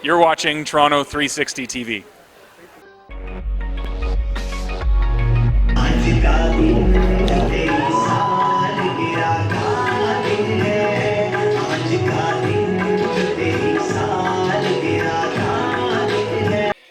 You're watching Toronto 360 TV.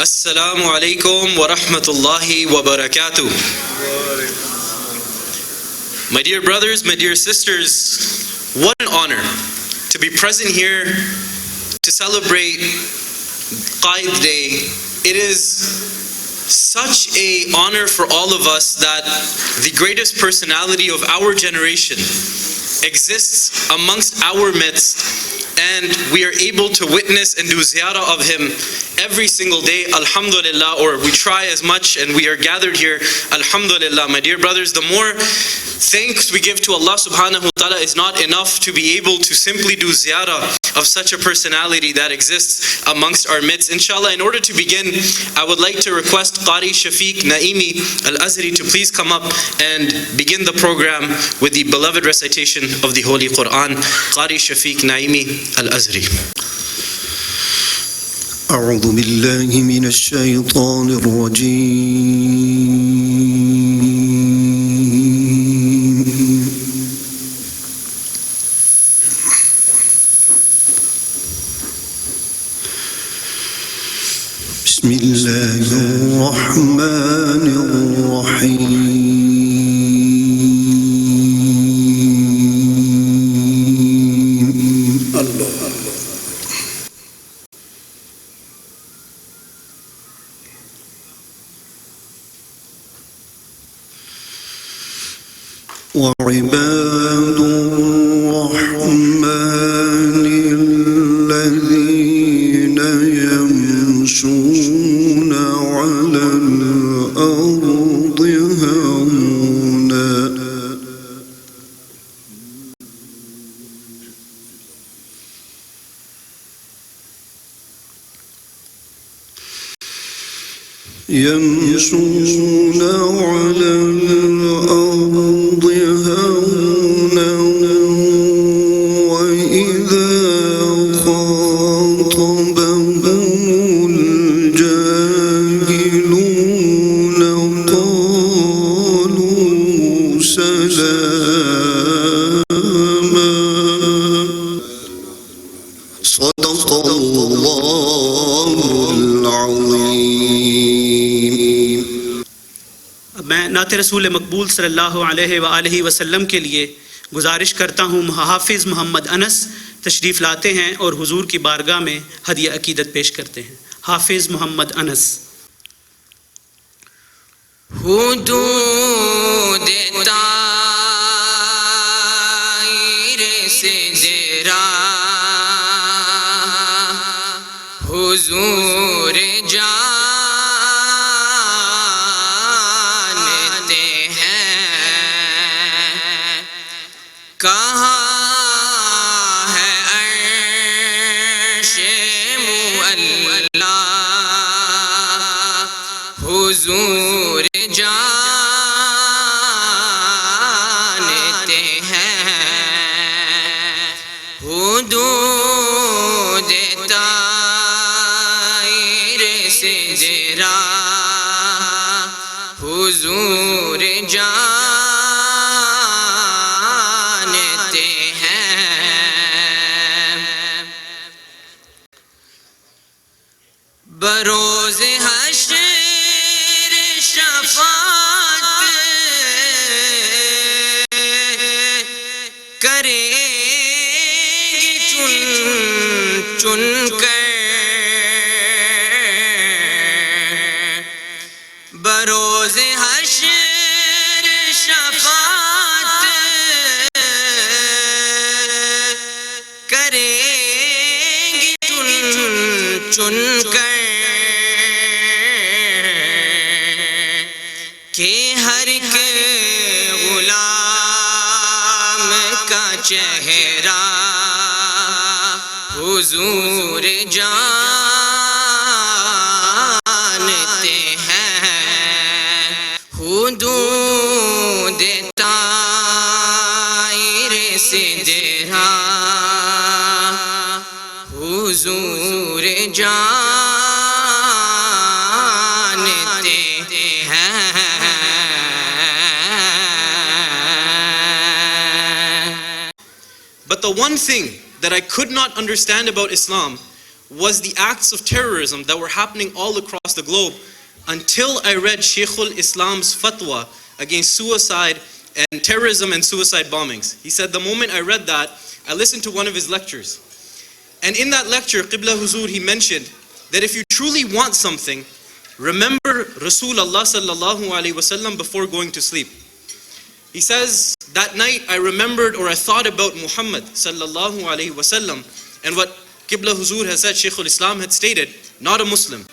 Assalamu alaikum wa rahmatullahi wa barakatuh. My dear brothers, my dear sisters, what an honor to be present here to celebrate Qaid Day. It is such an honor for all of us that the greatest personality of our generation exists amongst our midst, and we are able to witness and do ziyarah of him every single day, alhamdulillah, or we try as much, and we are gathered here, alhamdulillah. My dear brothers, the more thanks we give to Allah subhanahu wa ta'ala is not enough to be able to simply do ziyarah of such a personality that exists amongst our midst. Inshallah, in order to begin, I would like to request Qari Shafiq Naimi Al-Azhari to please come up and begin the program with the beloved recitation of the Holy Quran. Qari Shafiq Naimi Al-Azhari. أعوذ بالله من الشيطان الرجيم. بسم الله الرحمن الرحيم. وعباد الرحمن الذين يمشون على الأرض هونا يمشون على الأرض هونا وإذا خاطبهم الجاهلون قالوا سلاما. صدق الله العظيم. میں نعت رسول مقبول صلی اللہ علیہ وآلہ وسلم کے لیے گزارش کرتا ہوں حافظ محمد انس تشریف لاتے ہیں اور حضور کی بارگاہ میں ہدیہ عقیدت پیش کرتے ہیں. حافظ محمد انس. حدود طائر سے ذرا حضور جانتے ہیں کہاں ہے عرش معلا حضور جانتے ہیں حدود طائر سے ذرا حضور جانتے ہیں بروز حشر شفاعت چن چن کر بروز حشر شفاعت کریں گے چن چن کر کہ ہر ایک غلام کا چہرہ حضور جانتے ہیں حدود طائر سے جہاں حضور جانتے ہیں. But the one thing that I could not understand about Islam was the acts of terrorism that were happening all across the globe until I read Shaykhul Islam's fatwa against suicide and terrorism and suicide bombings. He said the moment I read that, I listened to one of his lectures. And in that lecture, Qibla Huzur, he mentioned that if you truly want something, remember Rasulullah sallallahu alaihi wasallam before going to sleep. He says, that night I remembered or I thought about Muhammad sallallahu alaihi wasallam and what Qibla Huzur has said, Shaykhul Islam had stated, not a Muslim.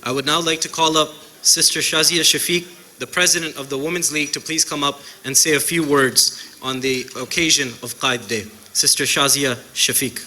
I would now like to call up Sister Shazia Shafiq, the president of the Women's League, to please come up and say a few words on the occasion of Qaid Day. Sister Shazia Shafiq.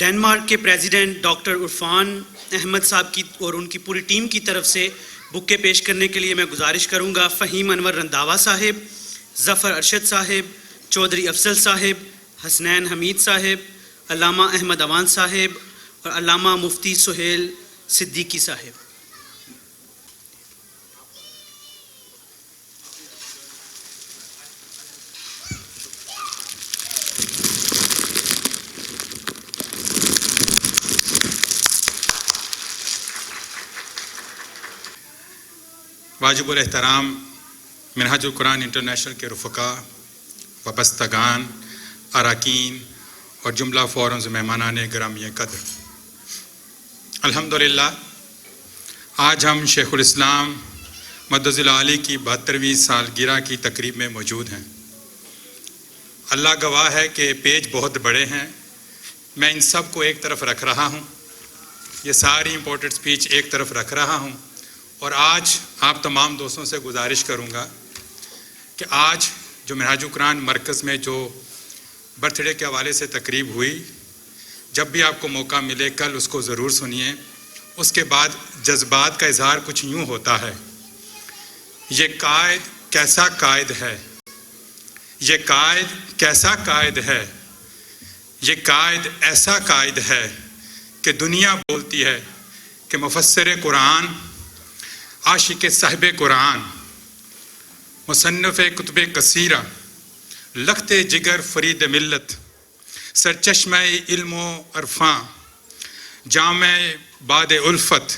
Denmark کے president doctor Irfan Ahmad صاحب کی اور ان کی پوری team کی طرف سے بکے پیش کرنے کے لیے میں گزارش کروں گا فہیم انور رنداوا صاحب، ظفر ارشد صاحب، چودھری افضل صاحب، حسنین حمید صاحب، علامہ احمد اوان صاحب اور علامہ مفتی سہیل صدیقی صاحب. واجب الاحترام منہاج القرآن انٹرنیشنل کے رفقا، وابستگان، اراکین اور جملہ فورمز مہمانان گرامی قدر، الحمدللہ آج ہم شیخ الاسلام مدظ العالی کی 72ویں سالگرہ کی تقریب میں موجود ہیں. اللہ گواہ ہے کہ پیج بہت بڑے ہیں، میں ان سب کو ایک طرف رکھ رہا ہوں، یہ ساری امپورٹنٹ سپیچ ایک طرف رکھ رہا ہوں اور آج آپ تمام دوستوں سے گزارش کروں گا کہ آج جو منہاج القرآن مرکز میں جو برتھ ڈے کے حوالے سے تقریب ہوئی. جب بھی آپ کو موقع ملے کل اس کو ضرور سنیے. اس کے بعد جذبات کا اظہار کچھ یوں ہوتا ہے. یہ قائد کیسا قائد ہے, یہ قائد کیسا قائد ہے, یہ قائد ایسا قائد ہے کہ دنیا بولتی ہے کہ مفسر قرآن, عاشق صاحب قرآن, مصنف کتب کثیرہ, لخت جگر فرید ملت, سرچشمہ علم و عرفاں, جامع باد الفت,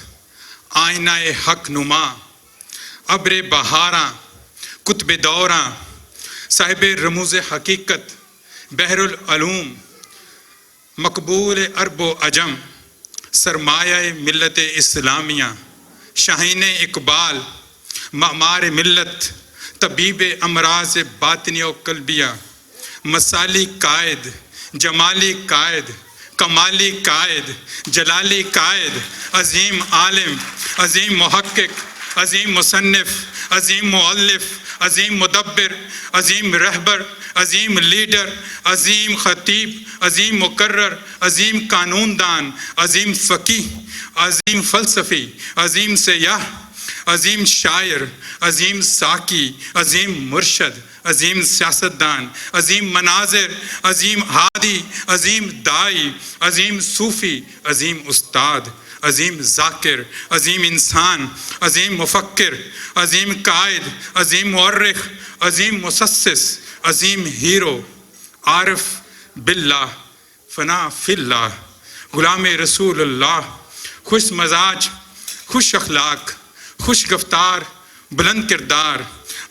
آئینہ حق نما, ابر بہاراں, کتب دوراں, صاحب رموز حقیقت, بحر العلوم, مقبول عرب و عجم, سرمایہ ملت اسلامیہ, شاہین اقبال, معمار ملت, طبیب امراض باطنی و قلبیہ, مثالی قائد, جمالی قائد, کمالی قائد, جلالی قائد, عظیم عالم, عظیم محقق, عظیم مصنف, عظیم مؤلف, عظیم مدبر, عظیم رہبر, عظیم لیڈر, عظیم خطیب, عظیم مقرر, عظیم قانون دان, عظیم فقیہ, عظیم فلسفی, عظیم سیاح, عظیم شاعر, عظیم ساقی, عظیم مرشد, عظیم سیاستدان, عظیم مناظر, عظیم ہادی, عظیم دائی, عظیم صوفی, عظیم استاد, عظیم ذاکر, عظیم انسان, عظیم مفکر, عظیم قائد, عظیم مورخ, عظیم مسسس, عظیم ہیرو, عارف باللہ, فنا فی اللہ, غلام رسول اللہ, خوش مزاج, خوش اخلاق, خوش گفتار, بلند کردار,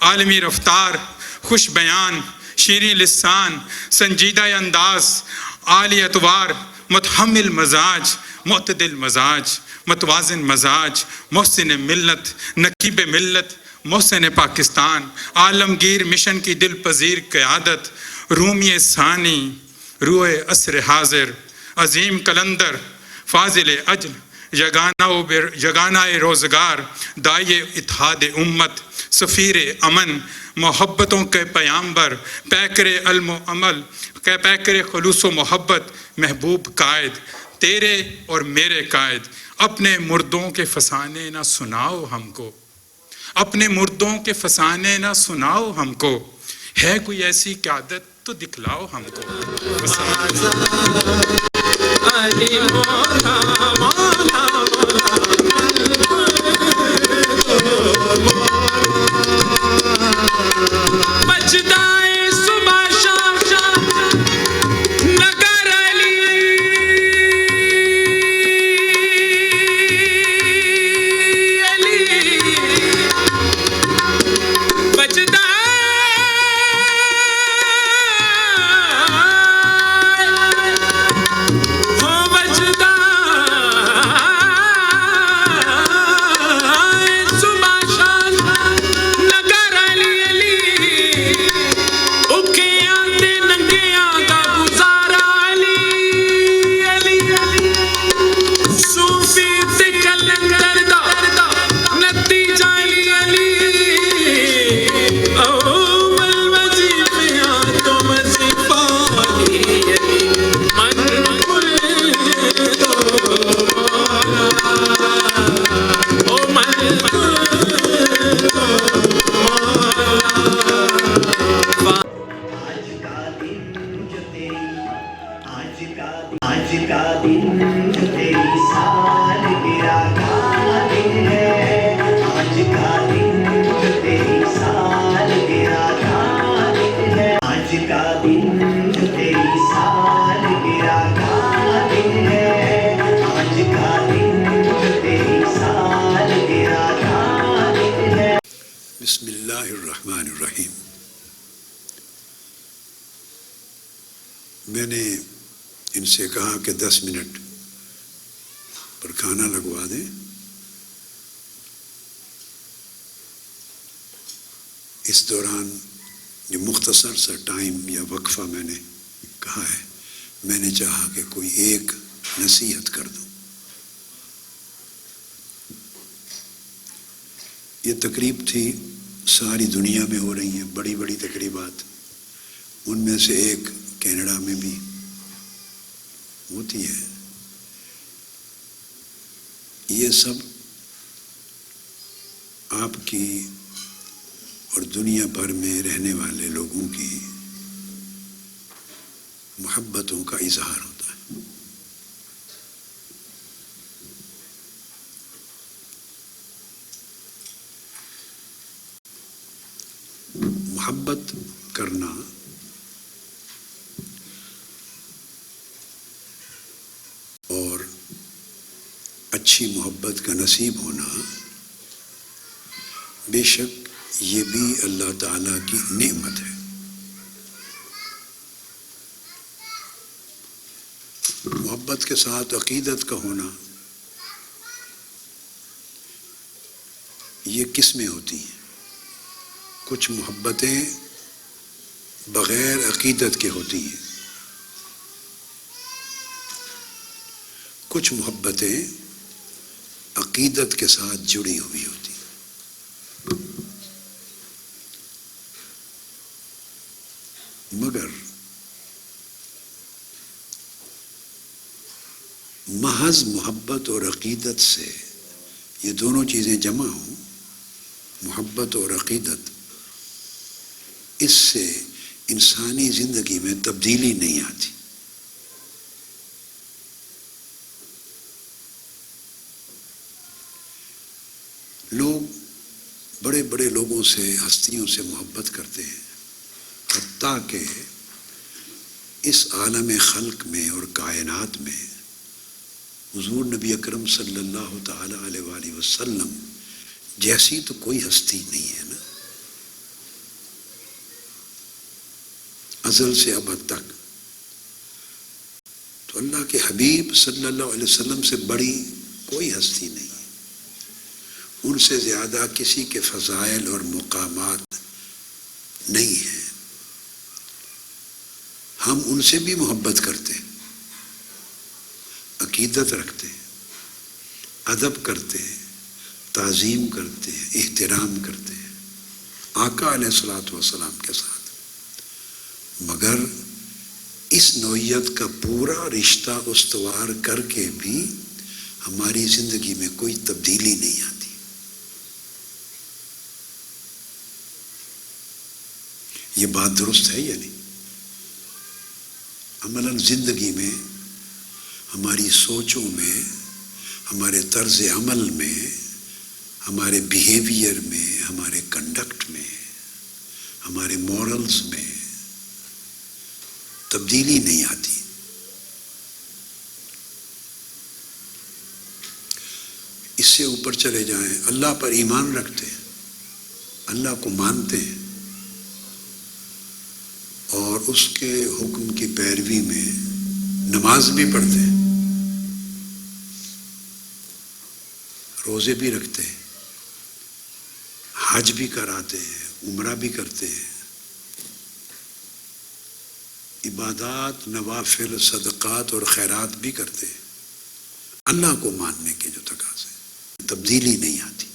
عالمی رفتار, خوش بیان, شیریں لسان, سنجیدہ انداز, عالی اطوار, متحمل مزاج, معتدل مزاج, متوازن مزاج, محسن ملت, نقیب ملت, محسن پاکستان, عالمگیر مشن کی دل پذیر قیادت, رومی ثانی, روح عصر حاضر, عظیم قلندر, فاضل اجل, یگانہ روزگار, دائی اتحاد امت, سفیر امن, محبتوں کے پیامبر, پیکر علم و عمل, پیکر خلوص و محبت, محبوب قائد, تیرے اور میرے قائد. اپنے مردوں کے فسانے نہ سناؤ ہم کو, اپنے مردوں کے فسانے نہ سناؤ ہم کو, ہے کوئی ایسی قیادت تو دکھلاؤ ہم کو. بسم اللہ الرحمن الرحیم. میں نے ان سے کہا کہ 10 منٹ پر کھانا لگوا دیں. اس دوران جو مختصر سا ٹائم یا وقفہ میں نے کہا ہے, میں نے چاہا کہ کوئی ایک نصیحت کر دوں. یہ تقریب تھی, ساری دنیا میں ہو رہی ہیں بڑی بڑی تقریبات, ان میں سے ایک کینیڈا میں بھی ہوتی ہے. یہ سب آپ کی اور دنیا بھر میں رہنے والے لوگوں کی محبتوں کا اظہار ہوتا ہے. محبت کرنا اور اچھی محبت کا نصیب ہونا بے شک یہ بھی اللہ تعالیٰ کی نعمت ہے. محبت کے ساتھ عقیدت کا ہونا یہ کس میں ہوتی ہیں؟ کچھ محبتیں بغیر عقیدت کے ہوتی ہیں، کچھ محبتیں عقیدت کے ساتھ جڑی ہوئی ہوتی ہیں. مگر محض محبت اور عقیدت سے یہ دونوں چیزیں جمع ہوں، محبت اور عقیدت، اس سے انسانی زندگی میں تبدیلی نہیں آتی. لوگ بڑے بڑے لوگوں سے، ہستیوں سے محبت کرتے ہیں، حتیٰ کہ اس عالم خلق میں اور کائنات میں حضور نبی اکرم صلی اللہ تعالی علیہ وآلہ وسلم جیسی تو کوئی ہستی نہیں ہے نا، ازل سے ابد تک. تو اللہ کے حبیب صلی اللہ علیہ وسلم سے بڑی کوئی ہستی نہیں ہے. ان سے زیادہ کسی کے فضائل اور مقامات نہیں ہیں. ہم ان سے بھی محبت کرتے ہیں، عقیدت رکھتے ہیں، ادب کرتے ہیں، تعظیم کرتے ہیں، احترام کرتے ہیں آقا علیہ الصلوۃ والسلام کے ساتھ. مگر اس نوعیت کا پورا رشتہ استوار کر کے بھی ہماری زندگی میں کوئی تبدیلی نہیں آتی. یہ بات درست ہے یا نہیں؟ عملاً زندگی میں، ہماری سوچوں میں، ہمارے طرز عمل میں، ہمارے بیہیویئر میں، ہمارے کنڈکٹ میں، ہمارے مورلز میں تبدیلی نہیں آتی. اس سے اوپر چلے جائیں، اللہ پر ایمان رکھتے ہیں، اللہ کو مانتے ہیں اور اس کے حکم کی پیروی میں نماز بھی پڑھتے ہیں، روزے بھی رکھتے ہیں، حج بھی کراتے ہیں، عمرہ بھی کرتے ہیں، عبادات، نوافل، صدقات اور خیرات بھی کرتے ہیں. اللہ کو ماننے کے جو تقاضے ہیں، تبدیلی نہیں آتی.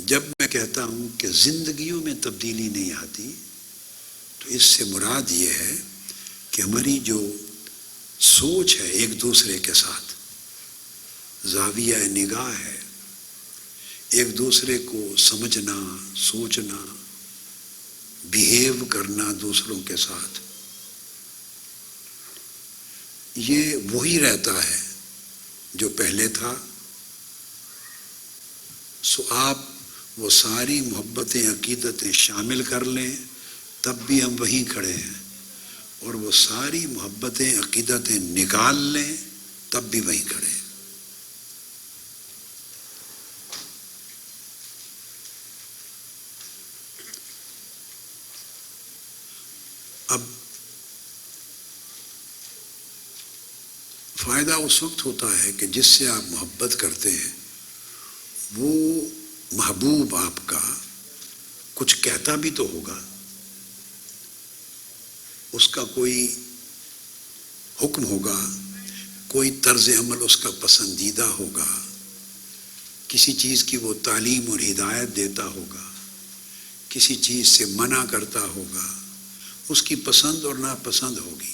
جب میں کہتا ہوں کہ زندگیوں میں تبدیلی نہیں آتی تو اس سے مراد یہ ہے کہ ہماری جو سوچ ہے ایک دوسرے کے ساتھ، زاویہ نگاہ ہے، ایک دوسرے کو سمجھنا، سوچنا، بیہیو کرنا دوسروں کے ساتھ، یہ وہی رہتا ہے جو پہلے تھا. سو آپ وہ ساری محبتیں، عقیدتیں شامل کر لیں تب بھی ہم وہیں کھڑے ہیں، اور وہ ساری محبتیں، عقیدتیں نکال لیں تب بھی وہیں کھڑے ہیں. اب فائدہ اس وقت ہوتا ہے کہ جس سے آپ محبت کرتے ہیں وہ محبوب آپ کا کچھ کہتا بھی تو ہوگا، اس کا کوئی حکم ہوگا، کوئی طرز عمل اس کا پسندیدہ ہوگا، کسی چیز کی وہ تعلیم اور ہدایت دیتا ہوگا، کسی چیز سے منع کرتا ہوگا، اس کی پسند اور ناپسند ہوگی،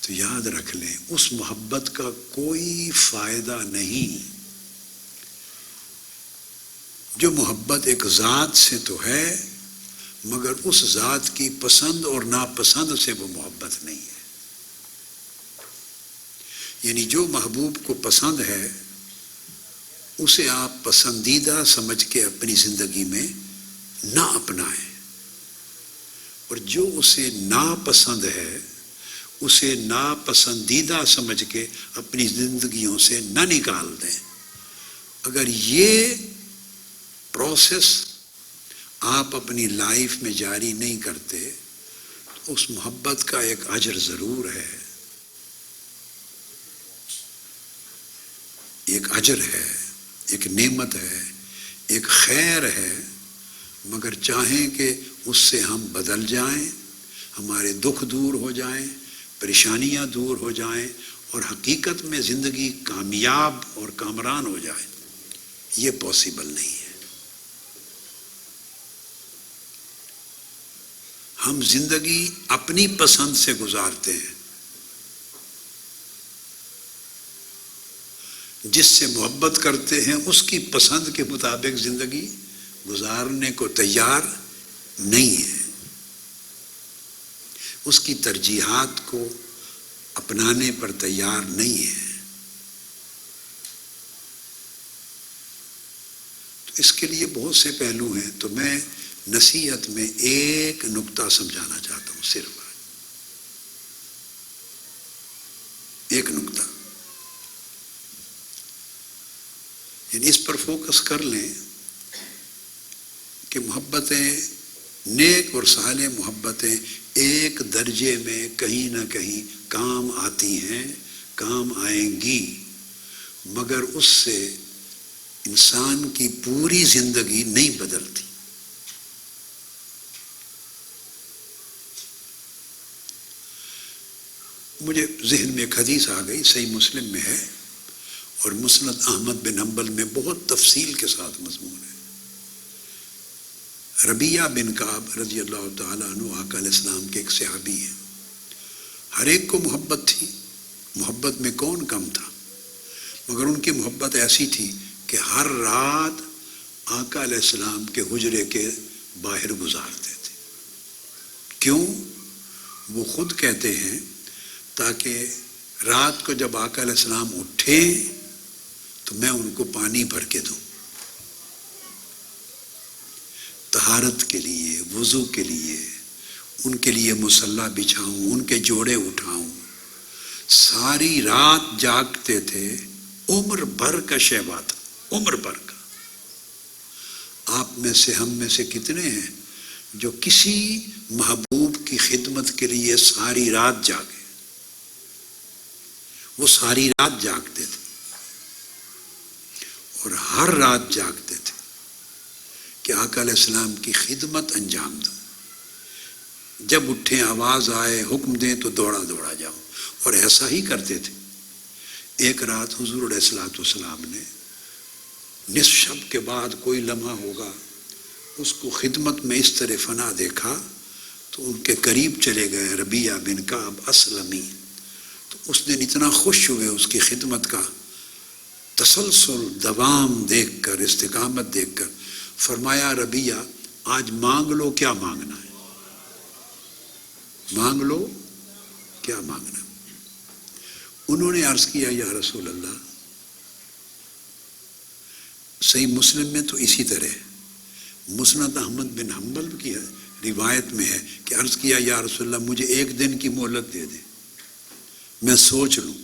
تو یاد رکھ لیں اس محبت کا کوئی فائدہ نہیں۔ جو محبت ایک ذات سے تو ہے، مگر اس ذات کی پسند اور ناپسند سے وہ محبت نہیں ہے۔ یعنی جو محبوب کو پسند ہے اسے آپ پسندیدہ سمجھ کے اپنی زندگی میں نہ اپنائیں، اور جو اسے ناپسند ہے اسے ناپسندیدہ سمجھ کے اپنی زندگیوں سے نہ نکال دیں۔ اگر یہ پروسیس آپ اپنی لائف میں جاری نہیں کرتے تو اس محبت کا ایک اجر ضرور ہے، ایک اجر ہے، ایک نعمت ہے، ایک خیر ہے، مگر چاہیں کہ اس سے ہم بدل جائیں، ہمارے دکھ دور ہو جائیں، پریشانیاں دور ہو جائیں، اور حقیقت میں زندگی کامیاب اور کامران ہو جائے، یہ پاسبل نہیں ہے۔ ہم زندگی اپنی پسند سے گزارتے ہیں، جس سے محبت کرتے ہیں اس کی پسند کے مطابق زندگی گزارنے کو تیار نہیں ہے، اس کی ترجیحات کو اپنانے پر تیار نہیں ہے۔ تو اس کے لیے بہت سے پہلو ہیں، تو میں نصیحت میں ایک نقطہ سمجھانا چاہتا ہوں، صرف ایک نقطہ، یعنی اس پر فوکس کر لیں کہ محبتیں، نیک اور صالح محبتیں ایک درجے میں کہیں نہ کہیں کام آتی ہیں، کام آئیں گی، مگر اس سے انسان کی پوری زندگی نہیں بدلتی۔ مجھے ذہن میں ایک حدیث آ گئی، صحیح مسلم میں ہے اور مسند احمد بن حنبل میں بہت تفصیل کے ساتھ مضمون ہے۔ ربیعہ بن کعب رضی اللہ تعالیٰ عنہ آقا علیہ السلام کے ایک صحابی ہیں، ہر ایک کو محبت تھی، محبت میں کون کم تھا، مگر ان کی محبت ایسی تھی کہ ہر رات آقا علیہ السلام کے حجرے کے باہر گزارتے تھے۔ کیوں؟ وہ خود کہتے ہیں تاکہ رات کو جب آقا علیہ السلام اٹھے تو میں ان کو پانی بھر کے دوں، طہارت کے لیے، وضو کے لیے، ان کے لیے مصلی بچھاؤں، ان کے جوڑے اٹھاؤں۔ ساری رات جاگتے تھے، عمر بھر کا شیوا تھا، عمر بھر کا۔ آپ میں سے، ہم میں سے کتنے ہیں جو کسی محبوب کی خدمت کے لیے ساری رات جاگے؟ وہ ساری رات جاگتے تھے اور ہر رات جاگتے تھے کہ آقا علیہ السلام کی خدمت انجام دو۔ جب اٹھیں، آواز آئے، حکم دیں تو دوڑا دوڑا جاؤ، اور ایسا ہی کرتے تھے۔ ایک رات حضور علیہ السلام نے نصف شب کے بعد کوئی لمحہ ہوگا، اس کو خدمت میں اس طرح فنا دیکھا تو ان کے قریب چلے گئے، ربیعہ بن کعب اسلمی، تو اس دن اتنا خوش ہوئے اس کی خدمت کا تسلسل، دوام دیکھ کر، استقامت دیکھ کر، فرمایا ربیعہ آج مانگ لو، کیا مانگنا ہے، مانگ لو کیا مانگنا ہے۔ انہوں نے عرض کیا یا رسول اللہ، صحیح مسلم میں تو اسی طرح ہے، مسند احمد بن حنبل کی روایت میں ہے کہ عرض کیا یا رسول اللہ مجھے ایک دن کی مہلت دے دیں، میں سوچ لوں۔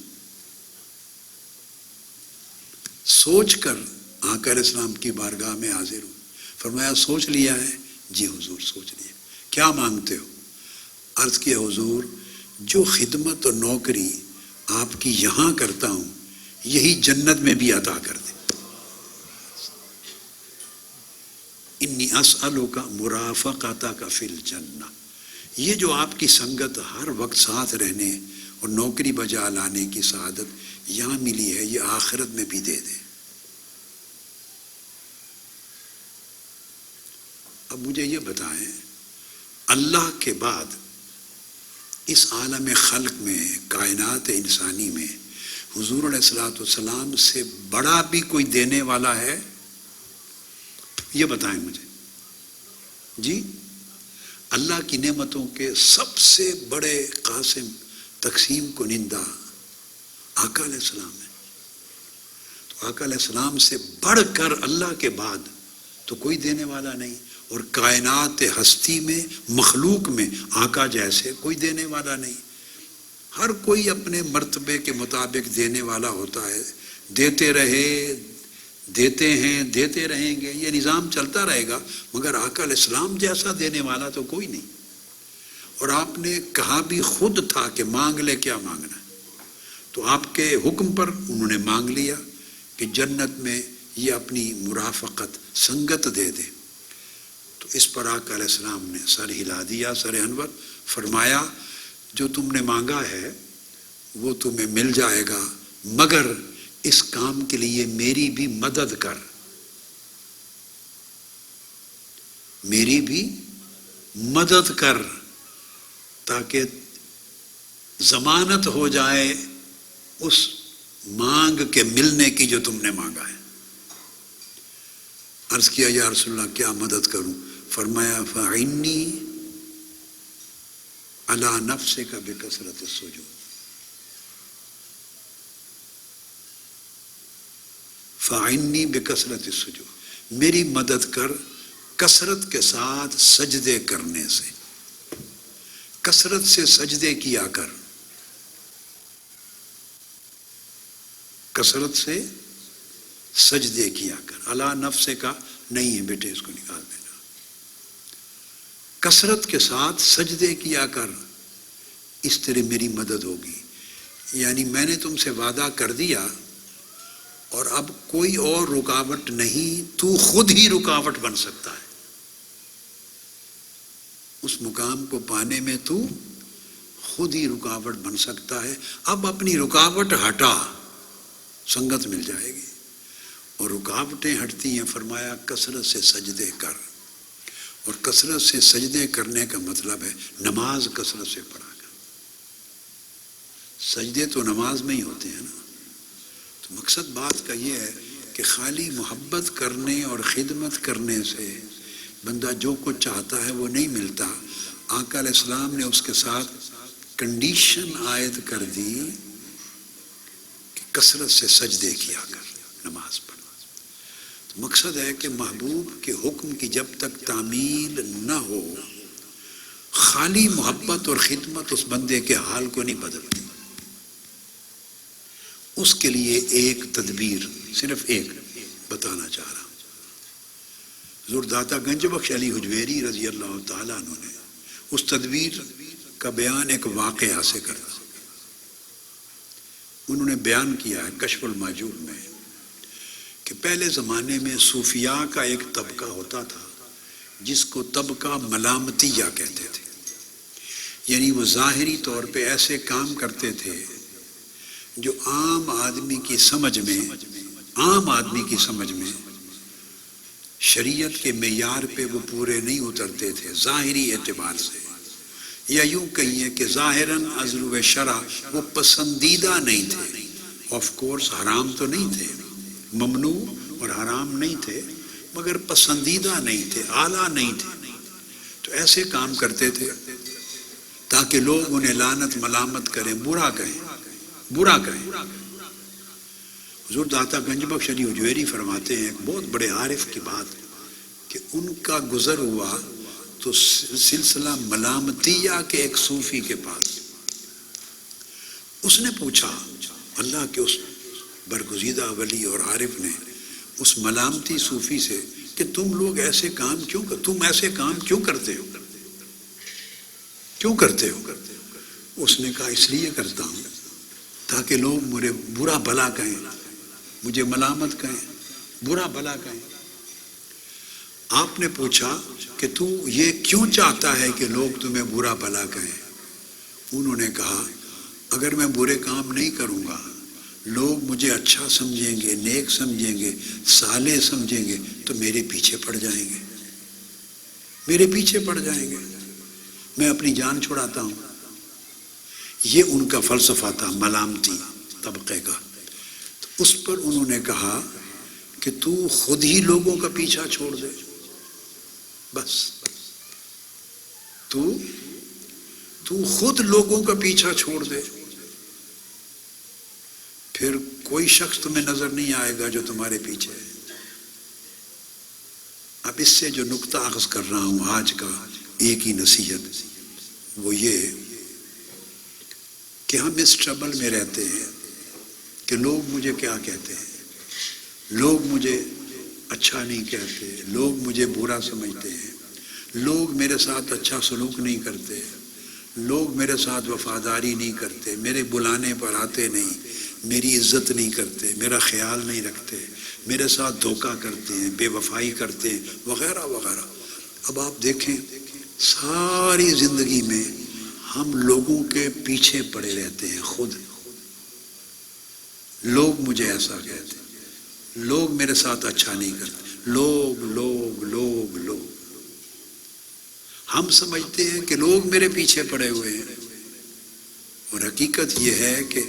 سوچ کر آقا علیہ السلام کی بارگاہ میں حاضر ہوں، فرمایا سوچ لیا ہے؟ جی حضور سوچ لیا۔ کیا مانگتے ہو؟ عرض کیا حضور جو خدمت اور نوکری آپ کی یہاں کرتا ہوں یہی جنت میں بھی عطا کر دیں۔ انی اسألک مرافقتک فی الجنہ، یہ جو آپ کی سنگت، ہر وقت ساتھ رہنے اور نوکری بجا لانے کی سعادت یہاں ملی ہے، یہ آخرت میں بھی دے دے۔ اب مجھے یہ بتائیں، اللہ کے بعد اس عالم خلق میں، کائنات انسانی میں حضور علیہ الصلوۃ والسلام سے بڑا بھی کوئی دینے والا ہے؟ یہ بتائیں مجھے جی۔ اللہ کی نعمتوں کے سب سے بڑے قاسم، تقسیم کنندہ آقا علیہ السلام ہے۔ تو آقا علیہ السلام سے بڑھ کر اللہ کے بعد تو کوئی دینے والا نہیں، اور کائنات ہستی میں، مخلوق میں آقا جیسے کوئی دینے والا نہیں۔ ہر کوئی اپنے مرتبے کے مطابق دینے والا ہوتا ہے، دیتے رہے، دیتے ہیں، دیتے رہیں گے، یہ نظام چلتا رہے گا، مگر آقا علیہ السلام جیسا دینے والا تو کوئی نہیں۔ اور آپ نے کہا بھی خود تھا کہ مانگ لے، کیا مانگنا ہے، تو آپ کے حکم پر انہوں نے مانگ لیا کہ جنت میں یہ اپنی مرافقت، سنگت دے دے۔ تو اس پر آقا علیہ السلام نے سر ہلا دیا، سر انور، فرمایا جو تم نے مانگا ہے وہ تمہیں مل جائے گا، مگر اس کام کے لیے میری بھی مدد کر، میری بھی مدد کر، تاکہ ضمانت ہو جائے اس مانگ کے ملنے کی جو تم نے مانگا ہے۔ عرض کیا یا رسول اللہ کیا مدد کروں؟ فرمایا فَعِنِّي عَلَى نَفْسِكَ بِكَثْرَةِ السُّجُودِ، فَعِنِّي بِكَثْرَةِ السُّجُودِ، میری مدد کر کثرت کے ساتھ سجدے کرنے سے، کثرت سے سجدے کیا کر، کثرت سے سجدے کیا کر۔ علی نفس کا نہیں ہے بیٹے، اس کو نکال دینا۔ کثرت کے ساتھ سجدے کیا کر، اس طرح میری مدد ہوگی۔ یعنی میں نے تم سے وعدہ کر دیا اور اب کوئی اور رکاوٹ نہیں، تو خود ہی رکاوٹ بن سکتا ہے۔ اس مقام کو پانے میں تو خود ہی رکاوٹ بن سکتا ہے۔ اب اپنی رکاوٹ ہٹا، سنگت مل جائے گی۔ اور رکاوٹیں ہٹتی ہیں، فرمایا کثرت سے سجدے کر، اور کثرت سے سجدے کرنے کا مطلب ہے نماز کثرت سے پڑھا کر۔ سجدے تو نماز میں ہی ہوتے ہیں نا۔ تو مقصد بات کا یہ ہے کہ خالی محبت کرنے اور خدمت کرنے سے بندہ جو کچھ چاہتا ہے وہ نہیں ملتا۔ آقا علیہ السلام نے اس کے ساتھ کنڈیشن عائد کر دی کہ کثرت سے سجدے کیا کر، نماز پڑھ۔ تو مقصد ہے کہ محبوب کے حکم کی جب تک تعمیل نہ ہو، خالی محبت اور خدمت اس بندے کے حال کو نہیں بدلتی۔ اس کے لیے ایک تدبیر، صرف ایک بتانا چاہ رہا ہوں۔ حضور داتا گنج بخش علی حجویری رضی اللہ تعالیٰ عنہ نے اس تدبیر کا بیان ایک واقعہ سے کرا۔ انہوں نے بیان کیا ہے کشف المحجوب میں کہ پہلے زمانے میں صوفیاء کا ایک طبقہ ہوتا تھا جس کو طبقہ ملامتیہ کہتے تھے۔ یعنی وہ ظاہری طور پہ ایسے کام کرتے تھے جو عام آدمی کی سمجھ میں شریعت کے معیار پہ وہ پورے نہیں اترتے تھے ظاہری اعتبار سے، یا یوں کہیے کہ ظاہراً عزل و شرع وہ پسندیدہ نہیں تھے۔ آف کورس حرام تو نہیں تھے، ممنوع اور حرام نہیں تھے، مگر پسندیدہ نہیں تھے، اعلیٰ نہیں تھے۔ تو ایسے کام کرتے تھے تاکہ لوگ انہیں لعنت ملامت کریں، برا کہیں۔ حضور داتا گنج بخش علی حجویری فرماتے ہیں ایک بہت بڑے عارف کی بات کہ ان کا گزر ہوا تو سلسلہ ملامتیہ کے ایک صوفی کے پاس۔ اس نے پوچھا، اللہ کے اس برگزیدہ ولی اور عارف نے اس ملامتی صوفی سے کہ تم لوگ ایسے کام کیوں کرتے ہو؟ اس نے کہا اس لیے کرتا ہوں تاکہ لوگ مجھے برا بھلا کہیں، مجھے ملامت کہیں، برا بھلا کہیں۔ آپ نے پوچھا کہ تو یہ کیوں چاہتا ہے کہ لوگ تمہیں برا بھلا کہیں؟ انہوں نے کہا اگر میں برے کام نہیں کروں گا، لوگ مجھے اچھا سمجھیں گے، نیک سمجھیں گے، صالح سمجھیں گے، تو میرے پیچھے پڑ جائیں گے۔ میں اپنی جان چھڑاتا ہوں. یہ ان کا فلسفہ تھا ملامتی طبقے کا. تو اس پر انہوں نے کہا کہ تو خود ہی لوگوں کا پیچھا چھوڑ دے، بس تو خود لوگوں کا پیچھا چھوڑ دے، پھر کوئی شخص تمہیں نظر نہیں آئے گا جو تمہارے پیچھے ہے. اب اس سے جو نقطہ اخذ کر رہا ہوں آج کا ایک ہی نصیحت، وہ یہ کہ ہم اس ٹربل میں رہتے ہیں کہ لوگ مجھے کیا کہتے ہیں، لوگ مجھے اچھا نہیں کہتے، لوگ مجھے برا سمجھتے ہیں، لوگ میرے ساتھ اچھا سلوک نہیں کرتے، لوگ میرے ساتھ وفاداری نہیں کرتے، میرے بلانے پر آتے نہیں، میری عزت نہیں کرتے، میرا خیال نہیں رکھتے، میرے ساتھ دھوکہ کرتے ہیں، بے وفائی کرتے ہیں، وغیرہ وغیرہ. اب آپ دیکھیں ساری زندگی میں ہم لوگوں کے پیچھے پڑے رہتے ہیں. خود لوگ مجھے ایسا کہتے ہیں، لوگ میرے ساتھ اچھا نہیں کرتے، لوگ لوگ لوگ لوگ. ہم سمجھتے ہیں کہ لوگ میرے پیچھے پڑے ہوئے ہیں، اور حقیقت یہ ہے کہ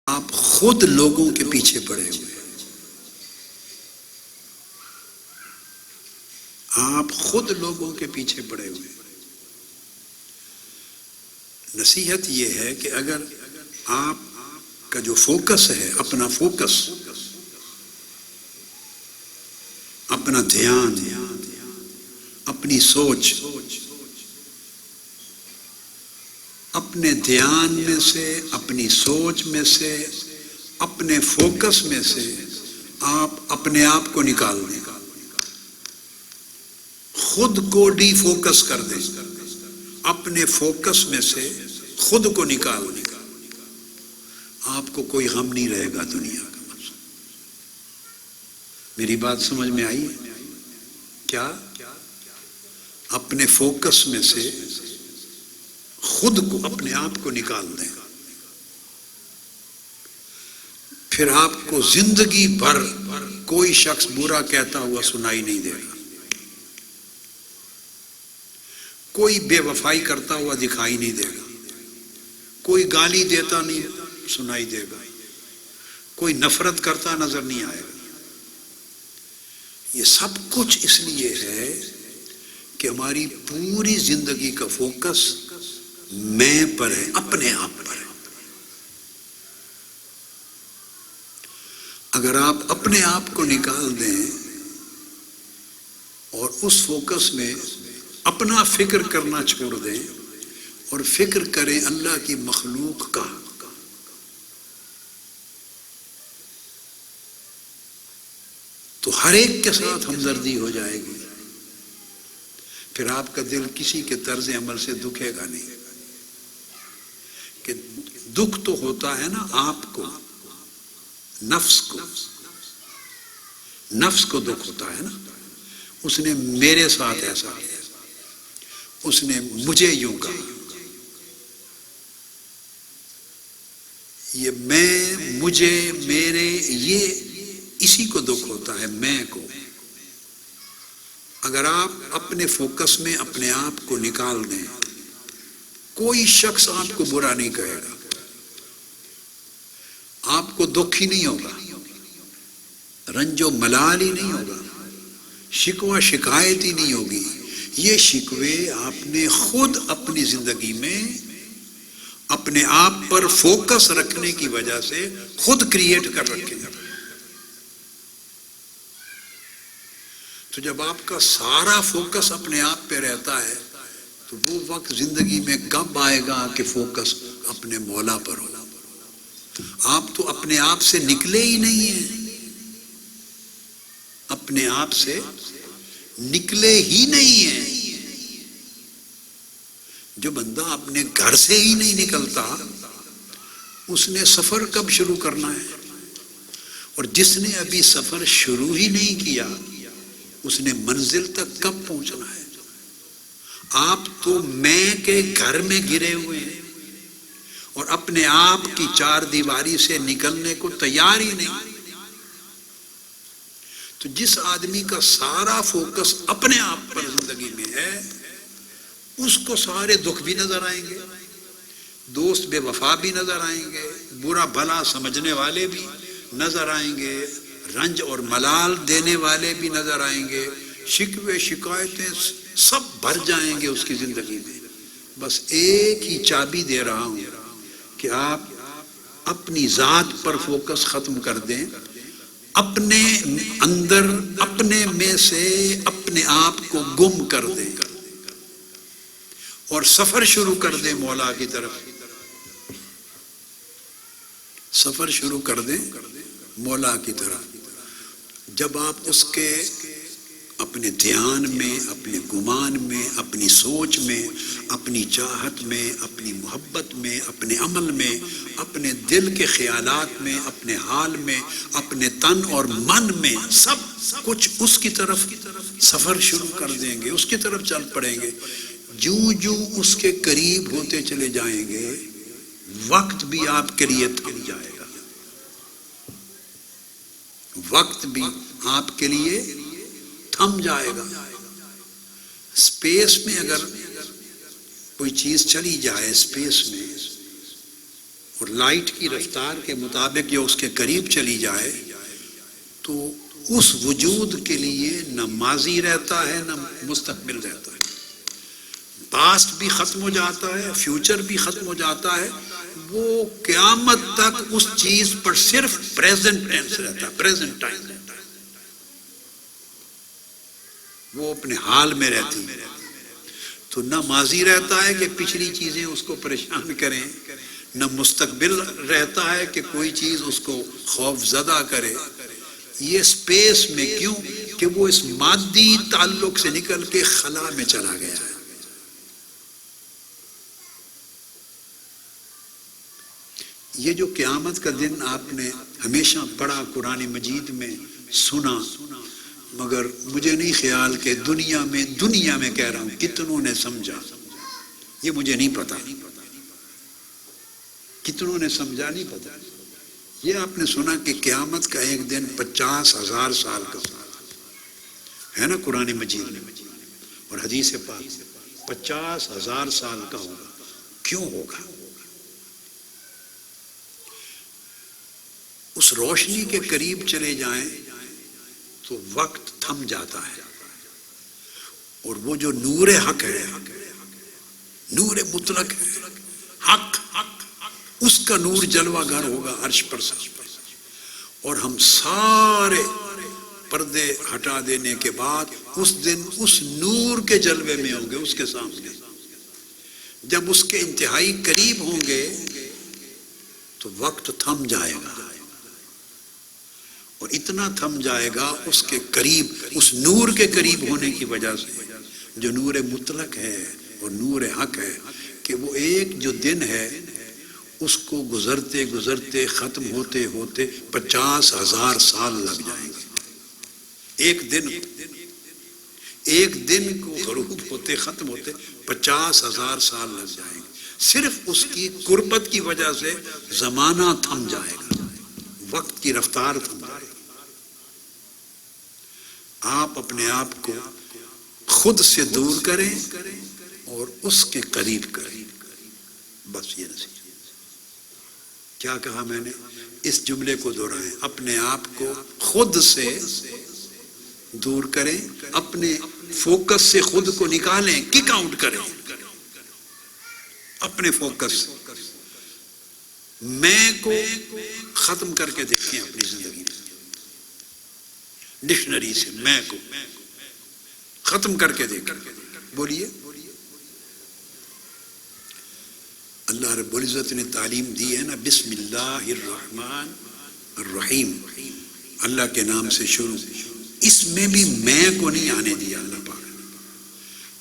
آپ خود لوگوں کے پیچھے پڑے ہوئے ہیں. آپ خود لوگوں کے پیچھے پڑے ہوئے ہیں. نصیحت یہ ہے کہ اگر آپ کا جو فوکس ہے، اپنا فوکس، اپنا دھیان، اپنی سوچ، اپنے دھیان میں سے، اپنی سوچ میں سے، اپنے فوکس میں سے آپ اپنے آپ کو نکال دیں، خود کو ڈی فوکس کر دیں، اپنے فوکس میں سے خود کو نکال دیں. آپ کو کوئی غم نہیں رہے گا دنیا کا. میری بات سمجھ میں آئی؟ کیا اپنے فوکس میں سے خود کو، اپنے آپ کو نکال دیں، پھر آپ کو زندگی بھر کوئی شخص برا کہتا ہوا سنائی نہیں دے گا، کوئی بے وفائی کرتا ہوا دکھائی نہیں دے گا، کوئی گالی دیتا نہیں سنائی دے گا، کوئی نفرت کرتا نظر نہیں آئے گا. یہ سب کچھ اس لیے ہے کہ ہماری پوری زندگی کا فوکس میں پر ہے، اپنے آپ پر ہے. اگر آپ اپنے آپ کو نکال دیں اور اس فوکس میں اپنا فکر کرنا چھوڑ دیں اور فکر کریں اللہ کی مخلوق کا، تو ہر ایک کے ساتھ ہمدردی ہو جائے گی. پھر آپ کا دل کسی کے طرز عمل سے دکھے گا نہیں. کہ دکھ تو ہوتا ہے نا آپ کو، نفس کو دکھ ہوتا ہے نا، اس نے میرے ساتھ ایسا کیا، اس نے مجھے یوں کہا. یہ میں، مجھے، میرے، یہ اسی کو دکھ ہوتا ہے، میں کو. اگر آپ اپنے فوکس میں اپنے آپ کو نکال دیں، کوئی شخص آپ کو برا نہیں کہے گا، آپ کو دکھ ہی نہیں ہوگا، رنج و ملال ہی نہیں ہوگا، شکوہ شکایت ہی نہیں ہوگی. یہ شکوے آپ نے خود اپنی زندگی میں اپنے آپ پر فوکس رکھنے کی وجہ سے خود کریٹ کر رکھے ہیں. تو جب آپ کا سارا فوکس اپنے آپ پہ رہتا ہے تو وہ وقت زندگی میں کب آئے گا کہ فوکس اپنے مولا پر ہو. آپ تو اپنے آپ سے نکلے ہی نہیں ہیں، اپنے آپ سے نکلے ہی نہیں ہیں. جو بندہ اپنے گھر سے ہی نہیں نکلتا اس نے سفر کب شروع کرنا ہے؟ اور جس نے ابھی سفر شروع ہی نہیں کیا اس نے منزل تک کب پہنچنا ہے؟ آپ تو میں کے گھر میں گرے ہوئے ہیں اور اپنے آپ کی چار دیواری سے نکلنے کو تیار ہی نہیں. تو جس آدمی کا سارا فوکس اپنے آپ پر زندگی میں ہے اس کو سارے دکھ بھی نظر آئیں گے، دوست بے وفا بھی نظر آئیں گے، برا بھلا سمجھنے والے بھی نظر آئیں گے، رنج اور ملال دینے والے بھی نظر آئیں گے، شکوے شکایتیں سب بھر جائیں گے اس کی زندگی میں۔ بس ایک ہی چابی دے رہا ہوں کہ آپ اپنی ذات پر فوکس ختم کر دیں، اپنے اندر اپنے میں سے اپنے آپ کو گم کر دیں اور سفر شروع کر دیں مولا کی طرف، سفر شروع کر دیں مولا کی طرف۔ جب آپ اس کے اپنے دھیان میں، اپنے گمان میں، اپنی سوچ میں، اپنی چاہت میں، اپنی محبت میں، اپنے عمل میں، اپنے دل کے خیالات میں، اپنے حال میں، اپنے تن اور من میں، سب کچھ اس کی طرف سفر شروع کر دیں گے، اس کی طرف چل پڑیں گے۔ جوں جوں اس کے قریب ہوتے چلے جائیں گے، وقت بھی آپ کے لیے تھم جائے گا، وقت بھی آپ کے لیے تھم جائے گا۔ اسپیس میں اگر کوئی چیز چلی جائے اسپیس میں اور لائٹ کی رفتار کے مطابق جو اس کے قریب چلی جائے تو اس وجود کے لیے نہ ماضی رہتا ہے نہ مستقبل رہتا ہے، پاسٹ بھی ختم ہو جاتا ہے، فیوچر بھی ختم ہو جاتا ہے، وہ قیامت تک اس چیز پر صرف پریزنٹ ٹینس رہتا ہے، پریزنٹ ٹائم رہتا ہے، وہ اپنے حال میں رہتی ہے۔ تو نہ ماضی رہتا ہے کہ پچھلی چیزیں اس کو پریشان کریں، نہ مستقبل رہتا ہے کہ کوئی چیز اس کو خوف زدہ کرے۔ یہ سپیس میں کیوں کہ وہ اس مادی تعلق سے نکل کے خلا میں چلا گیا ہے۔ یہ جو قیامت کا دن آپ نے ہمیشہ پڑھا قرآن مجید میں، سنا، مگر مجھے نہیں خیال کہ دنیا میں کہہ رہا ہوں کتنوں نے سمجھا، یہ مجھے نہیں پتا کتنوں نے سمجھا، نہیں پتا۔ یہ آپ نے سنا کہ قیامت کا ایک دن 50,000 سال کا ہے نا قرآن مجید میں، اور حدیث پاک 50,000 سال کا ہوگا۔ کیوں ہوگا؟ اس روشنی کے قریب چلے جائیں تو وقت تھم جاتا ہے، اور وہ جو نور حق ہے، نور مطلق ہے، حق، اس کا نور جلوہ گر ہوگا عرش پر سے، اور ہم سارے پردے ہٹا دینے کے بعد اس دن اس نور کے جلوے میں ہوں گے، اس کے سامنے۔ جب اس کے انتہائی قریب ہوں گے تو وقت تھم جائے گا، اور اتنا تھم جائے گا اس کے قریب، اس نور کے قریب ہونے کی وجہ سے جو نور مطلق ہے اور نور حق ہے، کہ وہ ایک جو دن ہے اس کو گزرتے گزرتے ختم ہوتے ہوتے 50,000 سال لگ جائیں گے۔ ایک دن کو غروب ہوتے ختم ہوتے 50,000 سال لگ جائیں گے۔ صرف اس کی قربت کی وجہ سے زمانہ تھم جائے گا، وقت کی رفتار تھم جائے گی۔ آپ اپنے آپ کو خود سے دور کریں اور اس کے قریب کریں، بس یہ نصیحت۔ کیا کہا میں نے؟ اس جملے کو دہرائیں، اپنے آپ کو خود سے دور کریں، اپنے فوکس سے خود کو نکالیں، کک آؤٹ کریں اپنے فوکس سے۔ میں کو ختم کر کے دیکھیں اپنی زندگی میں، ڈکشنری سے میں کو ختم کر کے دیکھیں۔ بولیے، اللہ رب العزت نے تعلیم دی ہے نا، بسم اللہ الرحمن الرحیم، اللہ کے نام سے شروع۔ اس میں بھی میں کو نہیں آنے دیا اللہ پاک نے،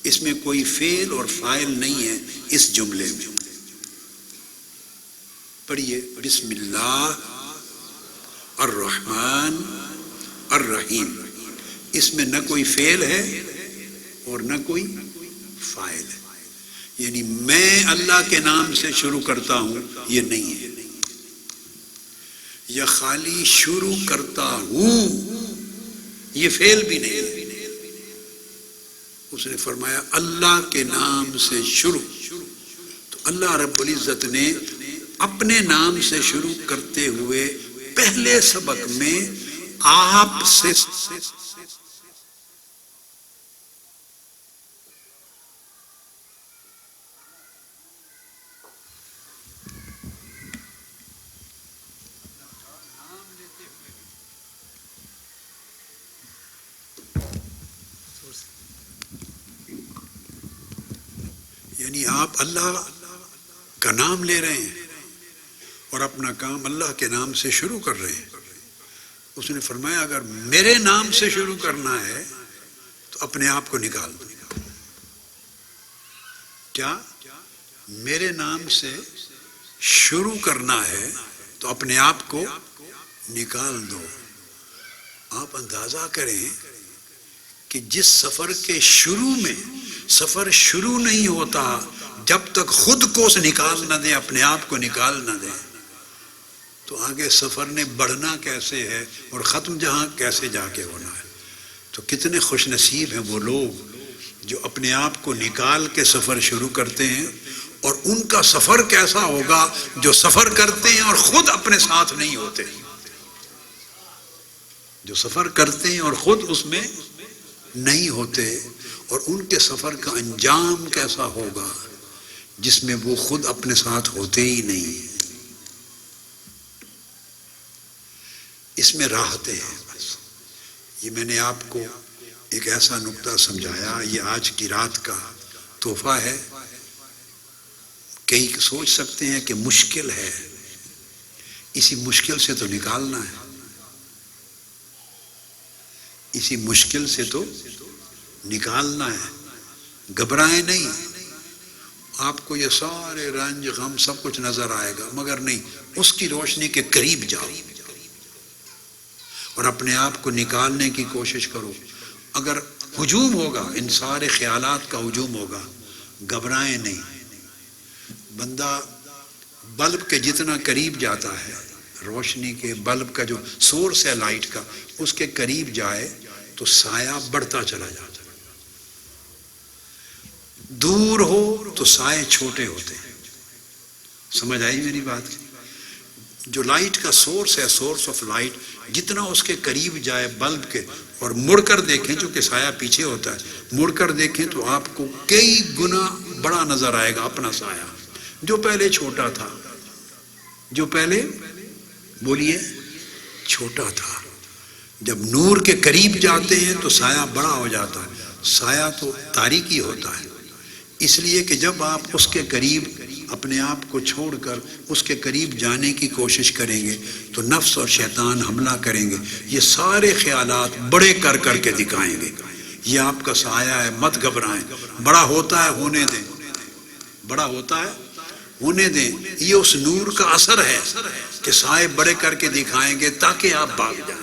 اس میں کوئی فعل اور فاعل نہیں ہے اس جملے میں۔ پڑھیے، بسم اللہ الرحمن الرحیم، اس میں نہ کوئی فعل ہے اور نہ کوئی فاعل ہے، یعنی میں اللہ کے نام سے شروع کرتا ہوں یہ نہیں ہے، یا خالی شروع کرتا ہوں یہ فعل بھی نہیں ہے، وہ اس نے فرمایا اللہ کے نام سے شروع. تو اللہ رب العزت نے اپنے نام سے شروع کرتے ہوئے پہلے سبق میں آپ سے یعنی آپ اللہ کا نام لے رہے ہیں اور اپنا کام اللہ کے نام سے شروع کر رہے ہیں. اس نے فرمایا اگر میرے نام سے شروع کرنا ہے تو اپنے آپ کو نکال دو. کیا میرے نام سے شروع کرنا ہے تو اپنے آپ کو نکال دو. آپ اندازہ کریں کہ جس سفر کے شروع میں سفر شروع نہیں ہوتا جب تک خود کو نکال نہ دیں, اپنے آپ کو نکال نہ دیں, تو آگے سفر نے بڑھنا کیسے ہے اور ختم جہاں کیسے جا کے ہونا ہے. تو کتنے خوش نصیب ہیں وہ لوگ جو اپنے آپ کو نکال کے سفر شروع کرتے ہیں, اور ان کا سفر کیسا ہوگا جو سفر کرتے ہیں اور خود اپنے ساتھ نہیں ہوتے. جو سفر کرتے ہیں اور خود اس میں نہیں ہوتے, اور ان کے سفر کا انجام کیسا ہوگا جس میں وہ خود اپنے ساتھ ہوتے ہی نہیں. اس میں راحتیں ہیں. بس یہ میں نے آپ کو ایک ایسا نقطہ سمجھایا, یہ آج کی رات کا تحفہ ہے. کئی سوچ سکتے ہیں کہ مشکل ہے, اسی مشکل سے تو نکالنا ہے, اسی مشکل سے تو نکالنا ہے. گھبرائیں نہیں. آپ کو یہ سارے رنج غم سب کچھ نظر آئے گا, مگر نہیں, اس کی روشنی کے قریب جاؤ اور اپنے آپ کو نکالنے کی کوشش کرو. اگر ہجوم ہوگا, ان سارے خیالات کا ہجوم ہوگا, گھبرائیں نہیں. بندہ بلب کے جتنا قریب جاتا ہے, روشنی کے بلب کا جو سورس ہے لائٹ کا, اس کے قریب جائے تو سایہ بڑھتا چلا جاتا ہے. دور ہو تو سائے چھوٹے ہوتے ہیں. سمجھ آئی میری بات؟ جو لائٹ کا سورس ہے, سورس آف لائٹ, جتنا اس کے قریب جائے بلب کے, اور مڑ کر دیکھیں, چونکہ سایہ پیچھے ہوتا ہے, مڑ کر دیکھیں تو آپ کو کئی گنا بڑا نظر آئے گا اپنا سایہ, جو پہلے چھوٹا تھا, جو پہلے بولیے چھوٹا تھا. جب نور کے قریب جاتے ہیں تو سایہ بڑا ہو جاتا ہے. سایہ تو تاریکی ہوتا ہے, اس لیے کہ جب آپ اس کے قریب اپنے آپ کو چھوڑ کر اس کے قریب جانے کی کوشش کریں گے تو نفس اور شیطان حملہ کریں گے. یہ سارے خیالات بڑے کر کر کے دکھائیں گے, یہ آپ کا سایہ ہے, مت گھبرائیں. بڑا ہوتا ہے ہونے دیں, بڑا ہوتا ہے ہونے دیں. یہ اس نور کا اثر ہے کہ سائے بڑے کر کے دکھائیں گے تاکہ آپ بھاگ جائیں,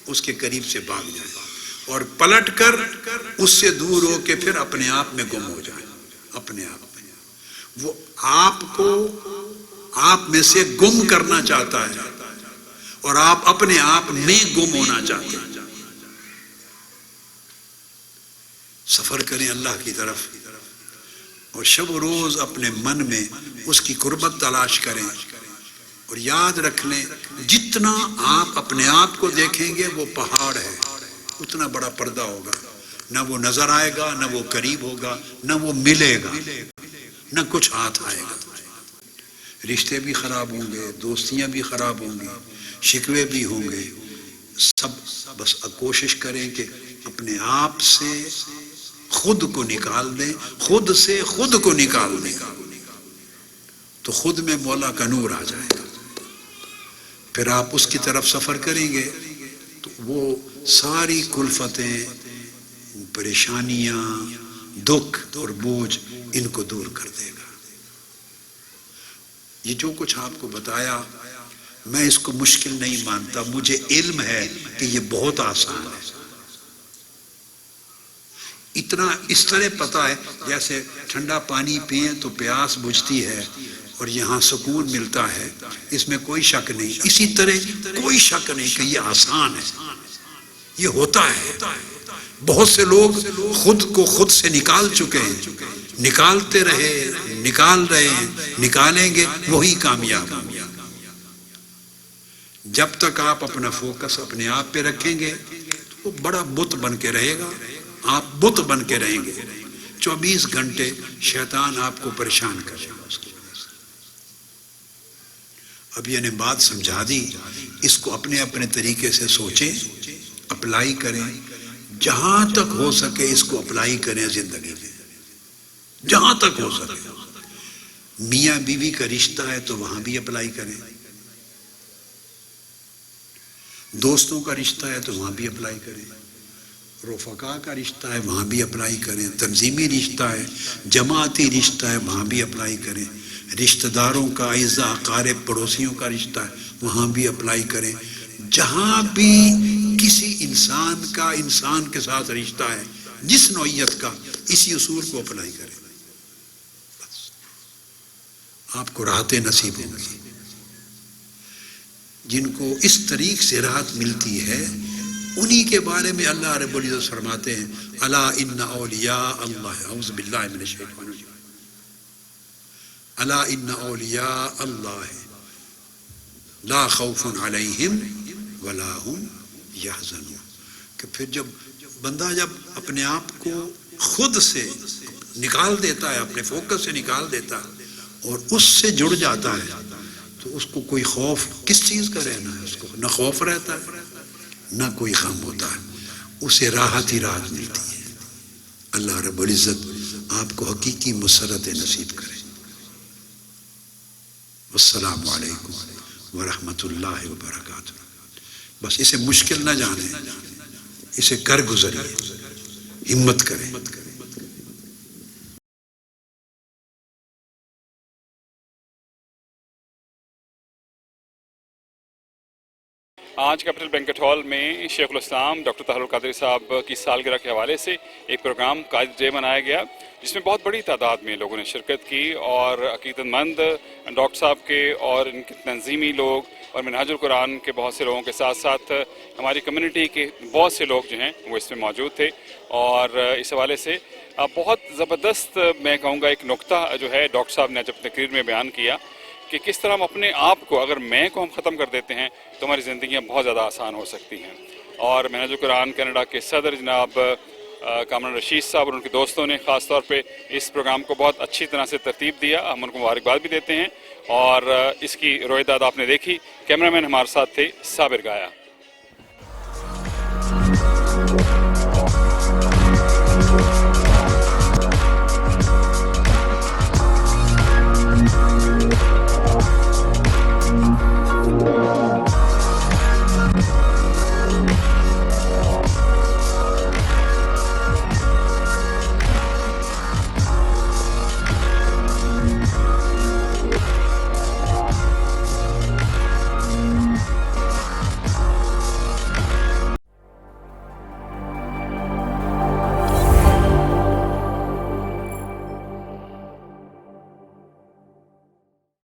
اس کے قریب سے بھاگ جائیں, اور پلٹ کر اس سے دور ہو کے پھر اپنے آپ میں گم ہو جائیں. اپنے آپ میں وہ آپ کو آپ میں سے گم کرنا چاہتا ہے, اور آپ اپنے آپ میں گم ہونا چاہتے ہیں. سفر کریں اللہ کی طرف, اور شب و روز اپنے من میں اس کی قربت تلاش کریں, اور یاد رکھ لیں جتنا آپ اپنے آپ کو دیکھیں گے وہ پہاڑ ہے, اتنا بڑا پردہ ہوگا. نہ وہ نظر آئے گا, نہ وہ قریب ہوگا, نہ وہ ملے گا, نہ کچھ ہاتھ آئے گا. رشتے بھی خراب ہوں گے, دوستیاں بھی خراب ہوں گی, شکوے بھی ہوں گے, سب. بس کوشش کریں کہ اپنے آپ سے خود کو نکال دیں, خود سے خود کو نکال دیں, تو خود میں مولا کا نور آ جائے گا. پھر آپ اس کی طرف سفر کریں گے تو وہ ساری کلفتیں, پریشانیاں, دکھ اور بوجھ, ان کو دور کر دے گا. یہ جو کچھ آپ کو بتایا میں اس کو مشکل نہیں مانتا, مجھے علم ہے کہ یہ بہت آسان ہے. اتنا اس طرح پتا ہے جیسے ٹھنڈا پانی پئیں تو پیاس بجھتی ہے اور یہاں سکون ملتا ہے, اس میں کوئی شک نہیں. اسی طرح کوئی شک نہیں کہ یہ آسان ہے, یہ ہوتا ہے. بہت سے لوگ خود کو خود سے نکال چکے ہیں، نکالتے رہے، نکال رہے ہیں، نکالیں گے، وہی کامیاب ہوں گے۔ جب تک آپ اپنا فوکس اپنے آپ پہ رکھیں گے تو وہ بڑا بت بن کے رہے گا، آپ بت بن کے رہیں گے، 24 گھنٹے شیطان آپ کو پریشان کرے گا اس کی وجہ سے۔ اب یہ نے بات سمجھا دی، اس کو اپنے اپنے طریقے سے سوچیں، اپلائی کریں، جہاں تک ہو سکے اس کو اپلائی کریں زندگی میں، جہاں تک ہو سکے۔ میاں بیوی کا رشتہ ہے تو وہاں بھی اپلائی کریں، دوستوں کا رشتہ ہے تو وہاں بھی اپلائی کریں، رفقا کا رشتہ ہے وہاں بھی اپلائی کریں، تنظیمی رشتہ ہے، جماعتی رشتہ ہے وہاں بھی اپلائی کریں، رشتہ داروں کا، اعزا اقارب پڑوسیوں کا رشتہ ہے وہاں بھی اپلائی کریں۔ جہاں بھی کسی انسان کا انسان کے ساتھ رشتہ ہے جس نوعیت کا، اسی اصول کو اپلائی کریں، بس آپ کو راحتیں نصیب ہوں گی۔ جن کو اس طریق سے راحت ملتی ہے انہی کے بارے میں اللہ رب العزت فرماتے ہیں الا ان اولیاء اللہ، اعوذ باللہ من الشیطان الرجیم، الا ان اولیاء اللہ لا خوف علیہم ولا هم یحزنون۔ کہ پھر جب بندہ جب اپنے آپ کو خود سے نکال دیتا ہے، اپنے فوکس سے نکال دیتا ہے اور اس سے جڑ جاتا ہے تو اس کو کوئی خوف کس چیز کا رہنا ہے، اس کو نہ خوف رہتا ہے نہ کوئی غم ہوتا ہے، اسے راحت ہی راحت ملتی ہے۔ اللہ رب العزت آپ کو حقیقی مسرت نصیب کرے۔ والسلام علیکم ورحمۃ اللہ وبرکاتہ۔ بس اسے مشکل نہ جانیں، اسے کر گزریے، ہمت کریں۔ آج کیپٹل بینکٹ ہال میں شیخ الاسلام ڈاکٹر طاہر القادری صاحب کی سالگرہ کے حوالے سے ایک پروگرام قائد ڈے منایا گیا، جس میں بہت بڑی تعداد میں لوگوں نے شرکت کی اور عقیدت مند ڈاکٹر صاحب کے اور ان کے تنظیمی لوگ اور منہاج القرآن کے بہت سے لوگوں کے ساتھ ساتھ ہماری کمیونٹی کے بہت سے لوگ جو ہیں وہ اس میں موجود تھے۔ اور اس حوالے سے بہت زبردست میں کہوں گا ایک نقطہ جو ہے ڈاکٹر صاحب نے جب تقریر میں بیان کیا کہ کس طرح ہم اپنے آپ کو، اگر میں کو ہم ختم کر دیتے ہیں تو ہماری زندگیاں بہت زیادہ آسان ہو سکتی ہیں۔ اور منہاج القرآن کینیڈا کے صدر جناب کامران رشید صاحب اور ان کے دوستوں نے خاص طور پہ اس پروگرام کو بہت اچھی طرح سے ترتیب دیا، ہم ان کو مبارکباد بھی دیتے ہیں۔ اور اس کی رویداد آپ نے دیکھی، کیمرہ مین ہمارے ساتھ تھے صابر گایا۔